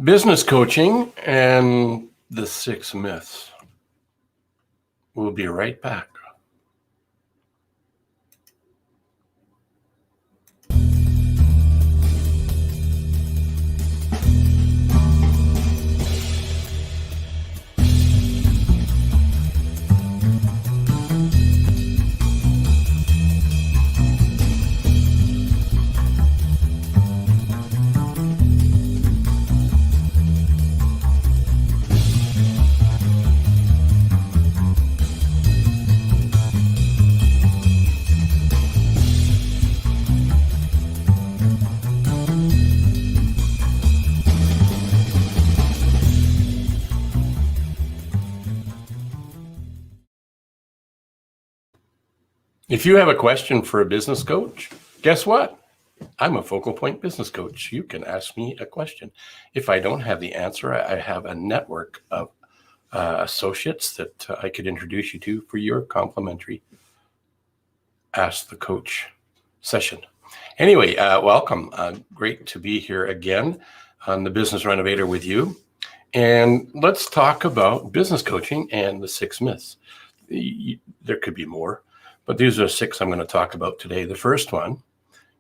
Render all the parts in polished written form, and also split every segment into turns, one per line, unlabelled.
Business coaching and the 6 myths. We'll be right back. If you have a question for a business coach, guess what? I'm a Focal Point business coach. You can ask me a question. If I don't have the answer, I have a network of associates that I could introduce you to for your complimentary Ask the Coach session. Anyway, welcome. Great to be here again on the Business Renovator with you. And let's talk about business coaching and the 6 myths. There could be more, but these are 6 I'm going to talk about today. The first one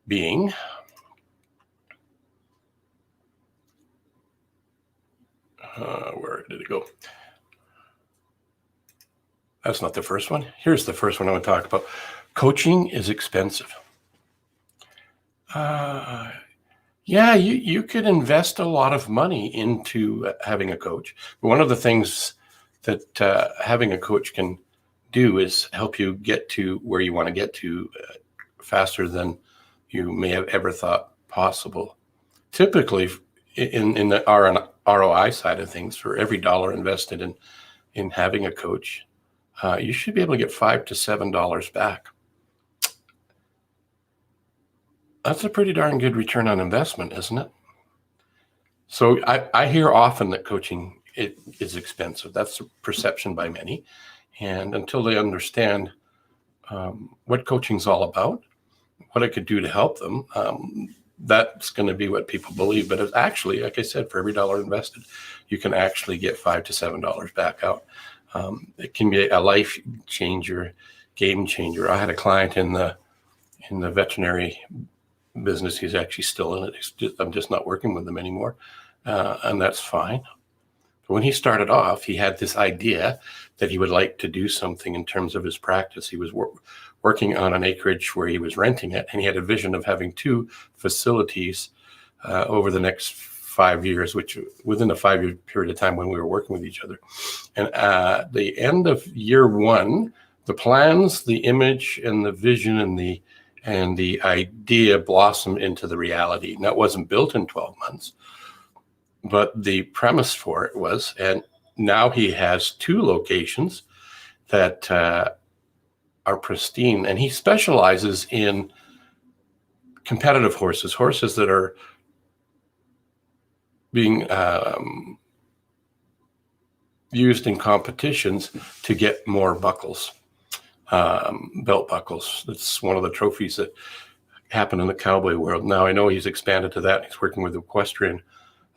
being where did it go? That's not the first one. Here's the first one I want to talk about. Coaching is expensive. Yeah, you could invest a lot of money into having a coach. But one of the things that having a coach can do is help you get to where you want to get to faster than you may have ever thought possible. Typically, in the ROI side of things, for every dollar invested in having a coach, you should be able to get $5 to $7 back. That's a pretty darn good return on investment, isn't it? So I hear often that coaching is expensive. That's a perception by many. And until they understand what coaching is all about, what I could do to help them, that's going to be what people believe. But it's actually, like I said, for every dollar invested, you can actually get $5 to $7 back out. It can be a life changer, game changer. I had a client in the veterinary business. He's actually still in it. I'm just not working with him anymore, and that's fine. But when he started off, he had this idea that he would like to do something in terms of his practice. He was working on an acreage where he was renting it, and he had a vision of having 2 facilities over the next 5 years, which within a 5-year period of time when we were working with each other. And at the end of year 1, the plans, the image, and the vision, and the idea blossomed into the reality. And that wasn't built in 12 months, but the premise for it was, and now he has 2 locations that are pristine, and he specializes in competitive horses that are being used in competitions to get more buckles. Belt buckles. That's one of the trophies that happen in the cowboy world. Now I know he's expanded to that. He's working with equestrian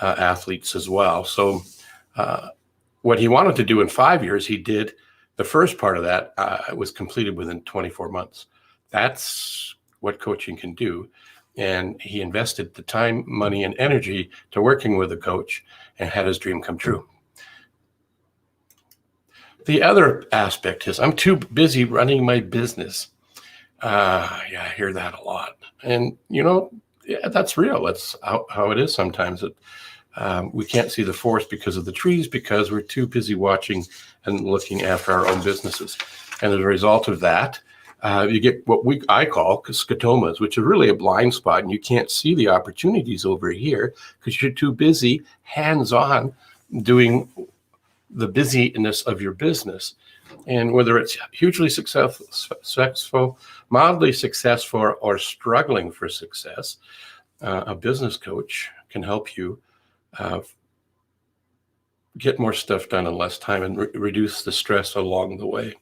athletes as well. So what he wanted to do in 5 years, he did. The first part of that was completed within 24 months. That's what coaching can do. And he invested the time, money, and energy to working with a coach and had his dream come true. The other aspect is I'm too busy running my business. Yeah, I hear that a lot. And, yeah, that's real. That's how it is sometimes. We can't see the forest because of the trees because we're too busy watching and looking after our own businesses. And as a result of that, you get what I call scotomas, which are really a blind spot, and you can't see the opportunities over here because you're too busy hands-on doing the busyness of your business. And whether it's hugely successful, mildly successful, or struggling for success, a business coach can help you get more stuff done in less time and reduce the stress along the way.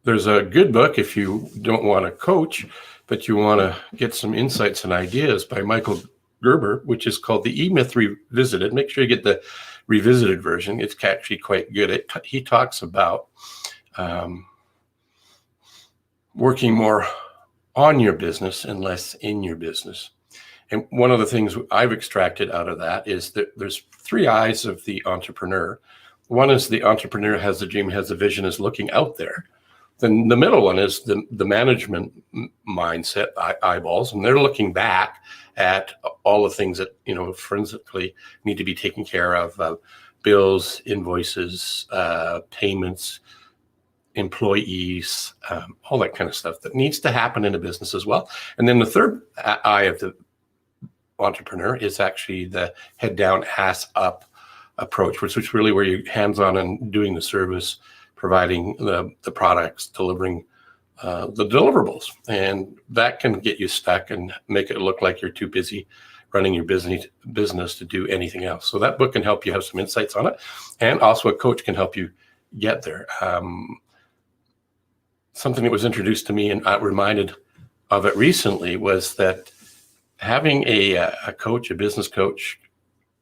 There's a good book if you don't want to coach but you want to get some insights and ideas by Michael Gerber, which is called the E-Myth Revisited. Make sure you get the revisited version. It's actually quite good. He talks about working more on your business and less in your business. And one of the things I've extracted out of that is that there's 3 eyes of the entrepreneur. One is the entrepreneur has a dream, has a vision, is looking out there. Then the middle one is the management mindset, eyeballs, and they're looking back at all the things that, forensically need to be taken care of, bills, invoices, payments, employees, all that kind of stuff that needs to happen in a business as well. And then the third eye of the entrepreneur is actually the head down, ass up approach, which is really where you're hands-on and doing the service, providing the products, delivering the deliverables. And that can get you stuck and make it look like you're too busy running your business to do anything else. So that book can help you have some insights on it. And also a coach can help you get there. Something that was introduced to me and I reminded of it recently was that having a coach, a business coach,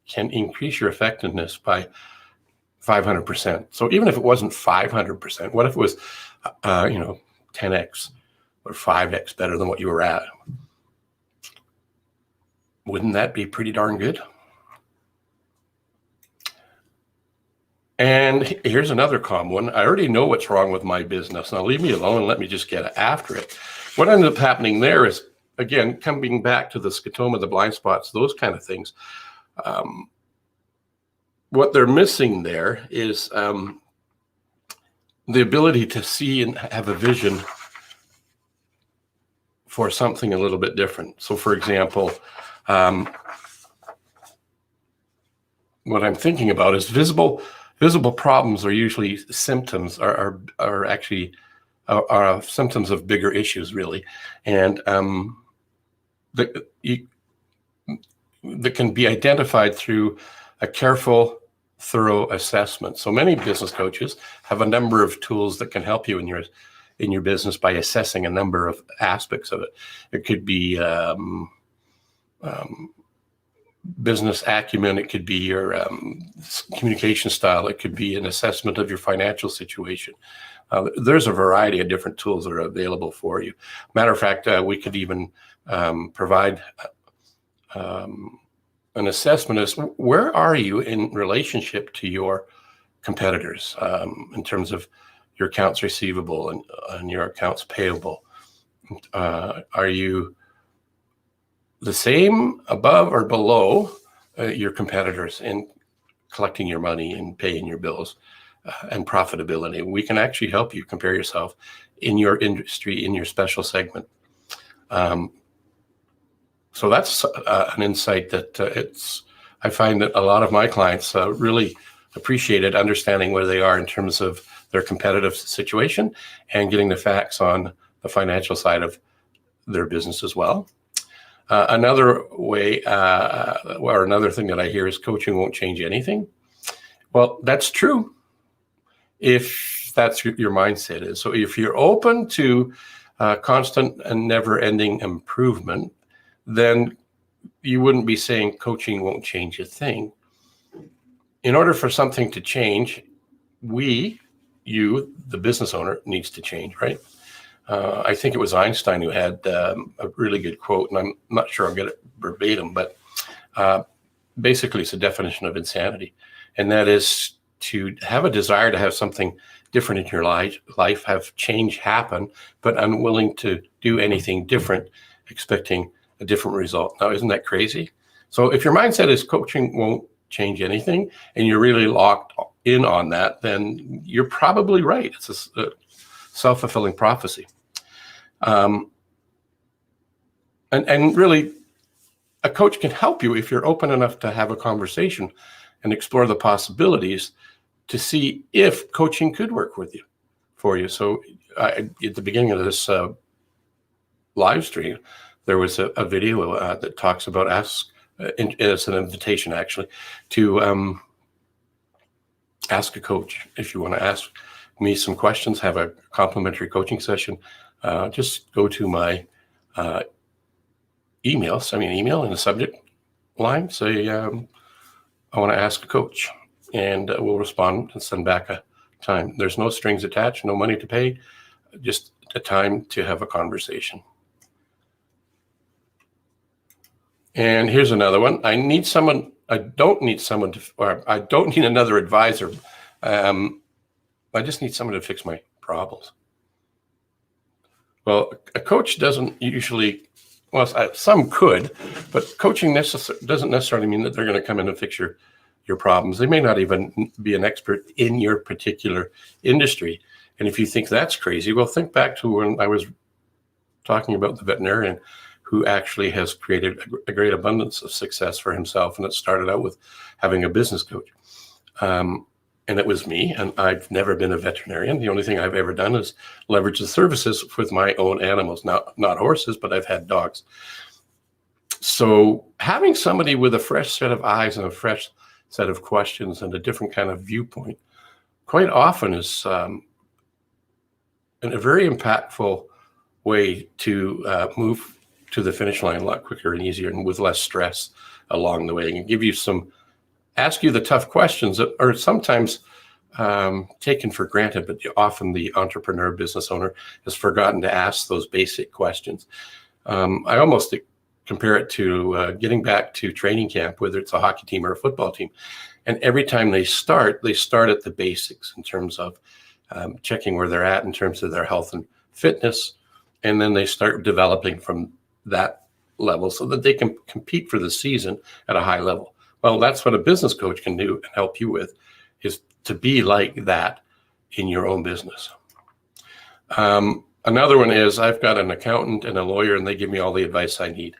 can increase your effectiveness by 500%. So even if it wasn't 500%, what if it was, 10x or 5x better than what you were at? Wouldn't that be pretty darn good? And here's another common one. I already know what's wrong with my business. Now leave me alone and let me just get after it. What ended up happening there is, again, coming back to the scotoma, the blind spots, those kind of things. What they're missing there is the ability to see and have a vision for something a little bit different. So for example, what I'm thinking about is visible problems are usually symptoms, are actually symptoms of bigger issues, really. And that can be identified through a careful, thorough assessment. So many business coaches have a number of tools that can help you in your business by assessing a number of aspects of it. It could be business acumen, it could be your communication style, it could be an assessment of your financial situation. There's a variety of different tools that are available for you. Matter of fact, we could even provide an assessment as where are you in relationship to your competitors in terms of your accounts receivable and your accounts payable. Are you the same, above, or below your competitors in collecting your money and paying your bills and profitability? We can actually help you compare yourself in your industry, in your special segment. So that's an insight that I find that a lot of my clients really appreciated, understanding where they are in terms of their competitive situation and getting the facts on the financial side of their business as well. Another way, or another thing that I hear is coaching won't change anything. Well, that's true if that's your mindset is. So if you're open to constant and never-ending improvement, then you wouldn't be saying coaching won't change a thing. In order for something to change, you, the business owner, needs to change, right? I think it was Einstein who had a really good quote, and I'm not sure I'll get it verbatim, but basically it's a definition of insanity. And that is to have a desire to have something different in your life, have change happen, but unwilling to do anything different, expecting a different result. Now, isn't that crazy? So if your mindset is coaching won't change anything, and you're really locked in on that, then you're probably right. It's a self-fulfilling prophecy. And really, a coach can help you if you're open enough to have a conversation and explore the possibilities to see if coaching could work for you. So at the beginning of this live stream, there was a video that talks about it's an invitation actually to ask a coach. If you want to ask me some questions, have a complimentary coaching session, just go to my email. Send me an email in the subject line. Say, I want to ask a coach, and we'll respond and send back a time. There's no strings attached, no money to pay, just a time to have a conversation. And here's another one. I need someone. I don't need someone to, or I don't need another advisor. I just need someone to fix my problems. Well, a coach doesn't usually, well, some could, but coaching doesn't necessarily mean that they're going to come in and fix your problems. They may not even be an expert in your particular industry. And if you think that's crazy, well, think back to when I was talking about the veterinarian who actually has created a great abundance of success for himself. And it started out with having a business coach. And it was me, and I've never been a veterinarian. The only thing I've ever done is leverage the services with my own animals. Not horses, but I've had dogs. So having somebody with a fresh set of eyes and a fresh set of questions and a different kind of viewpoint quite often is a very impactful way to move to the finish line a lot quicker and easier and with less stress along the way, and give you ask you the tough questions that are sometimes taken for granted, but often the entrepreneur business owner has forgotten to ask those basic questions. I almost compare it to getting back to training camp, whether it's a hockey team or a football team. And every time they start at the basics in terms of checking where they're at in terms of their health and fitness. And then they start developing from that level so that they can compete for the season at a high level. Well, that's what a business coach can do and help you with, is to be like that in your own business. Another one is I've got an accountant and a lawyer, and they give me all the advice I need.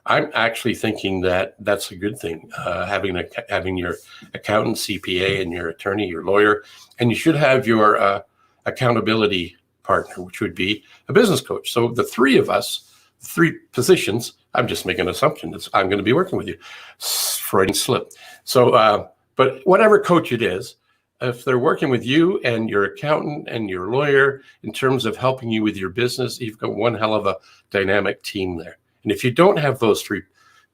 I'm actually thinking that that's a good thing, having your accountant, CPA, and your attorney, your lawyer, and you should have your accountability partner, which would be a business coach. So the three of us, three positions, I'm just making an assumption that I'm going to be working with you. Freudian slip. So, but whatever coach it is, if they're working with you and your accountant and your lawyer in terms of helping you with your business, you've got one hell of a dynamic team there. And if you don't have those three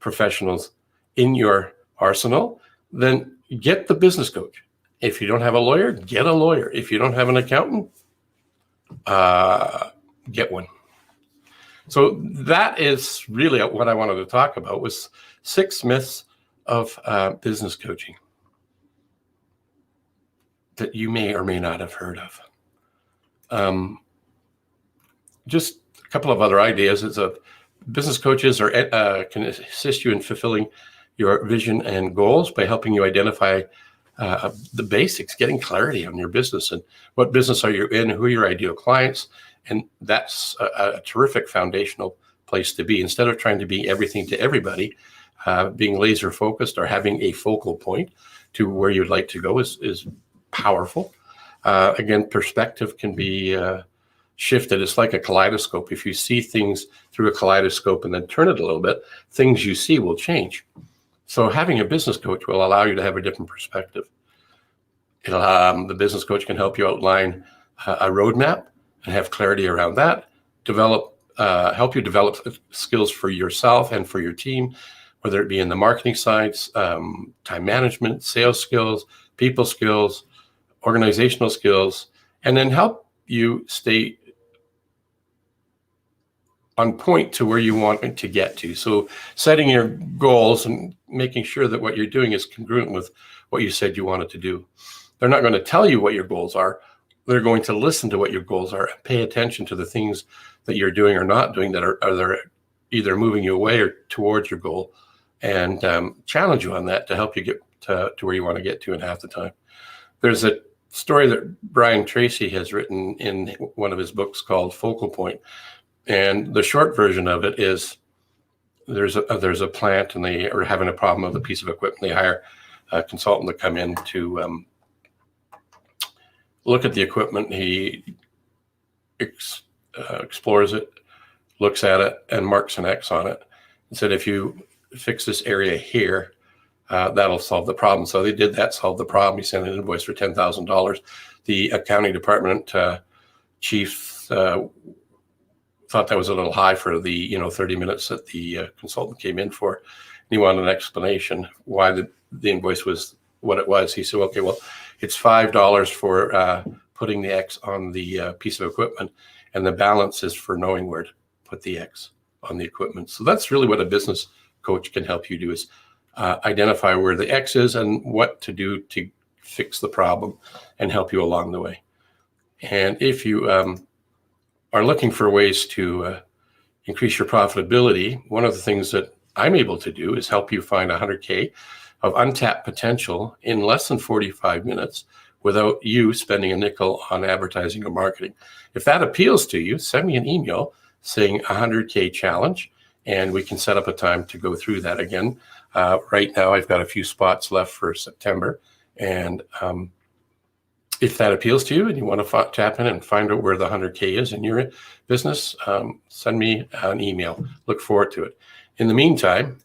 professionals in your arsenal, then get the business coach. If you don't have a lawyer, get a lawyer. If you don't have an accountant, get one. So that is really what I wanted to talk about, was 6 myths of business coaching that you may or may not have heard of. Just a couple of other ideas is that business coaches can assist you in fulfilling your vision and goals by helping you identify the basics, getting clarity on your business and what business are you in, who are your ideal clients. And that's a terrific foundational place to be. Instead of trying to be everything to everybody, being laser focused or having a focal point to where you'd like to go is powerful. Again, perspective can be shifted. It's like a kaleidoscope. If you see things through a kaleidoscope and then turn it a little bit, things you see will change. So having a business coach will allow you to have a different perspective. The business coach can help you outline a roadmap and have clarity around that, help you develop skills for yourself and for your team, whether it be in the marketing sides, time management, sales skills, people skills, organizational skills, and then help you stay on point to where you want to get to. So setting your goals and making sure that what you're doing is congruent with what you said you wanted to do. They're not going to tell you what your goals are. They're going to listen to what your goals are and pay attention to the things that you're doing or not doing that are either moving you away or towards your goal, and challenge you on that to help you get to where you want to get to in half the time. There's a story that Brian Tracy has written in one of his books called Focal Point. And the short version of it is there's a plant and they are having a problem with a piece of equipment. They hire a consultant to come in to look at the equipment. He explores it, looks at it, and marks an X on it. And said, if you fix this area here, that'll solve the problem. So they did that, solved the problem. He sent an invoice for $10,000. The accounting department chief thought that was a little high for the 30 minutes that the consultant came in for. And he wanted an explanation why the invoice was what it was. He said, okay, well, it's $5 for putting the X on the piece of equipment, and the balance is for knowing where to put the X on the equipment. So that's really what a business coach can help you do, is identify where the X is and what to do to fix the problem and help you along the way. And if you are looking for ways to increase your profitability, one of the things that I'm able to do is help you find 100K of untapped potential in less than 45 minutes without you spending a nickel on advertising or marketing. If that appeals to you, send me an email saying 100K challenge, and we can set up a time to go through that again. Right now, I've got a few spots left for September, and if that appeals to you and you want to tap in and find out where the 100K is in your business, send me an email. Look forward to it. In the meantime,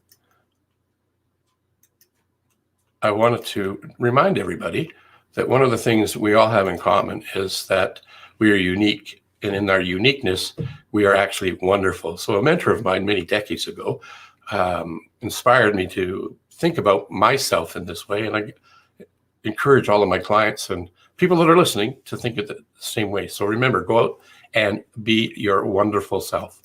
I wanted to remind everybody that one of the things we all have in common is that we are unique, and in our uniqueness, we are actually wonderful. So a mentor of mine many decades ago inspired me to think about myself in this way, and I encourage all of my clients and people that are listening to think of it the same way. So remember, go out and be your wonderful self.